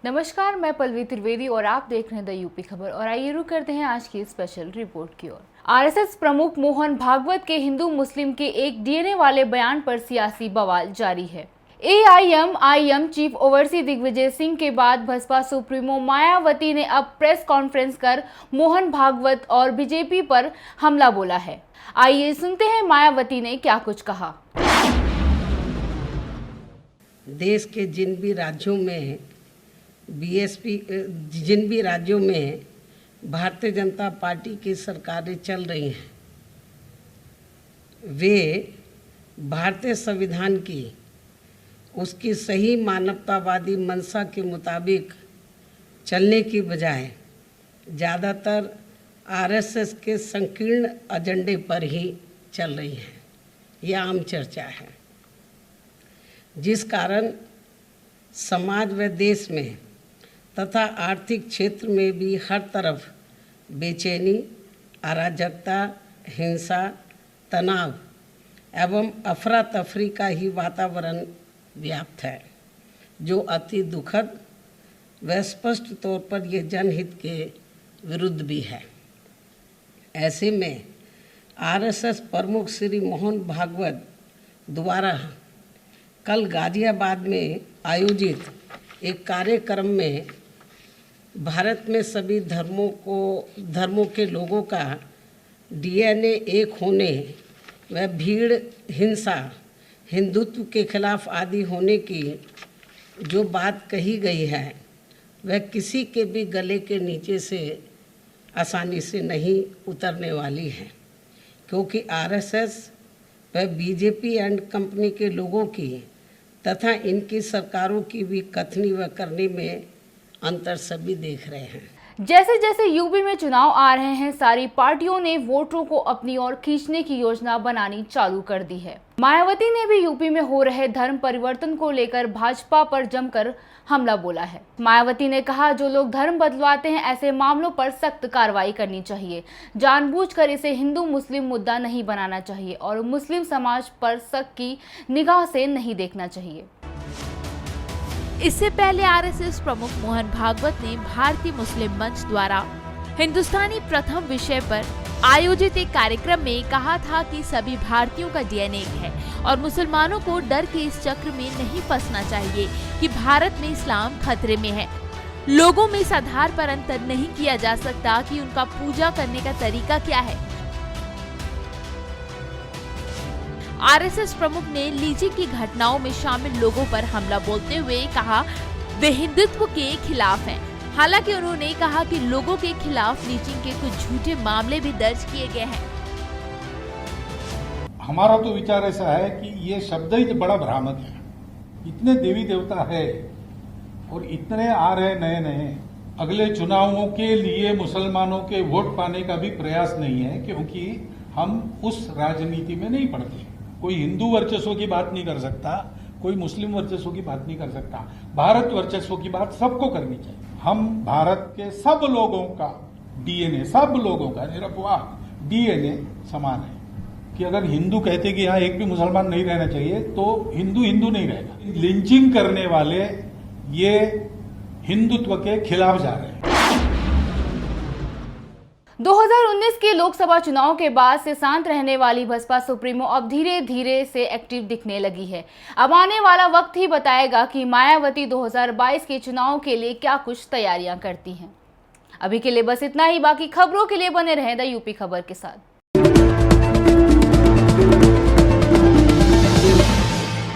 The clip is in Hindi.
नमस्कार, मैं पल्लवी त्रिवेदी और आप देख रहे हैं द यूपी खबर। और आइए रुक करते हैं आज की स्पेशल रिपोर्ट की ओर। आरएसएस प्रमुख मोहन भागवत के हिंदू मुस्लिम के एक डीएनए वाले बयान पर सियासी बवाल जारी है। एआईएमआईएम चीफ ओवैसी दिग्विजय सिंह के बाद बसपा सुप्रीमो मायावती ने अब प्रेस कॉन्फ्रेंस कर मोहन भागवत और बीजेपी पर हमला बोला है। आइए सुनते हैं मायावती ने क्या कुछ कहा। देश के जिन भी राज्यों में भारतीय जनता पार्टी की सरकारें चल रही हैं, वे भारतीय संविधान की उसकी सही मानवतावादी मंशा के मुताबिक चलने की बजाय ज़्यादातर आरएसएस के संकीर्ण एजेंडे पर ही चल रही हैं। यह आम चर्चा है, जिस कारण समाज व देश में तथा आर्थिक क्षेत्र में भी हर तरफ बेचैनी, अराजकता, हिंसा, तनाव एवं अफरा तफरी का ही वातावरण व्याप्त है, जो अति दुखद व स्पष्ट तौर पर यह जनहित के विरुद्ध भी है। ऐसे में आरएसएस प्रमुख श्री मोहन भागवत द्वारा कल गाजियाबाद में आयोजित एक कार्यक्रम में भारत में सभी धर्मों के लोगों का डीएनए एक होने व भीड़ हिंसा, हिंदुत्व के खिलाफ आदि होने की जो बात कही गई है, वह किसी के भी गले के नीचे से आसानी से नहीं उतरने वाली है, क्योंकि आरएसएस व बीजेपी एंड कंपनी के लोगों की तथा इनकी सरकारों की भी कथनी व करनी में अंतर सभी देख रहे हैं। जैसे जैसे यूपी में चुनाव आ रहे हैं, सारी पार्टियों ने वोटरों को अपनी ओर खींचने की योजना बनानी चालू कर दी है। मायावती ने भी यूपी में हो रहे धर्म परिवर्तन को लेकर भाजपा पर जमकर हमला बोला है। मायावती ने कहा, जो लोग धर्म बदलवाते हैं, ऐसे मामलों पर सख्त कार्रवाई करनी चाहिए। जानबूझकर इसे हिंदू मुस्लिम मुद्दा नहीं बनाना चाहिए और मुस्लिम समाज पर शक की निगाह से नहीं देखना चाहिए। इससे पहले आरएसएस प्रमुख मोहन भागवत ने भारतीय मुस्लिम मंच द्वारा हिंदुस्तानी प्रथम विषय पर आयोजित एक कार्यक्रम में कहा था कि सभी भारतीयों का डीएनए एक है और मुसलमानों को डर के इस चक्र में नहीं फंसना चाहिए कि भारत में इस्लाम खतरे में है। लोगों में इस आधार पर अंतर नहीं किया जा सकता कि उनका पूजा करने का तरीका क्या है। आरएसएस प्रमुख ने लीचिंग की घटनाओं में शामिल लोगों पर हमला बोलते हुए कहा, वे हिंदुत्व के खिलाफ हैं। हालांकि उन्होंने कहा कि लोगों के खिलाफ लीचिंग के कुछ झूठे मामले भी दर्ज किए गए हैं। हमारा तो विचार ऐसा है कि ये शब्द ही बड़ा भ्रामक है। इतने देवी देवता है और इतने आ रहे नए नए, अगले चुनावों के लिए मुसलमानों के वोट पाने का भी प्रयास नहीं है, क्योंकि हम उस राजनीति में नहीं पड़ते। कोई हिंदू वर्चस्व की बात नहीं कर सकता, कोई मुस्लिम वर्चस्व की बात नहीं कर सकता। भारत वर्चस्व की बात सबको करनी चाहिए। हम भारत के सब लोगों का डीएनए, सब लोगों का निरपवाह डीएनए समान है। कि अगर हिंदू कहते कि यहाँ एक भी मुसलमान नहीं रहना चाहिए, तो हिंदू हिंदू नहीं रहेगा। लिंचिंग करने वाले ये हिंदुत्व के खिलाफ जा रहे हैं। 2019 के लोकसभा चुनाव के बाद से शांत रहने वाली बसपा सुप्रीमो अब धीरे धीरे से एक्टिव दिखने लगी है। अब आने वाला वक्त ही बताएगा कि मायावती 2022 के चुनाव के लिए क्या कुछ तैयारियां करती हैं। अभी के लिए बस इतना ही। बाकी खबरों के लिए बने रहें द यूपी खबर के साथ।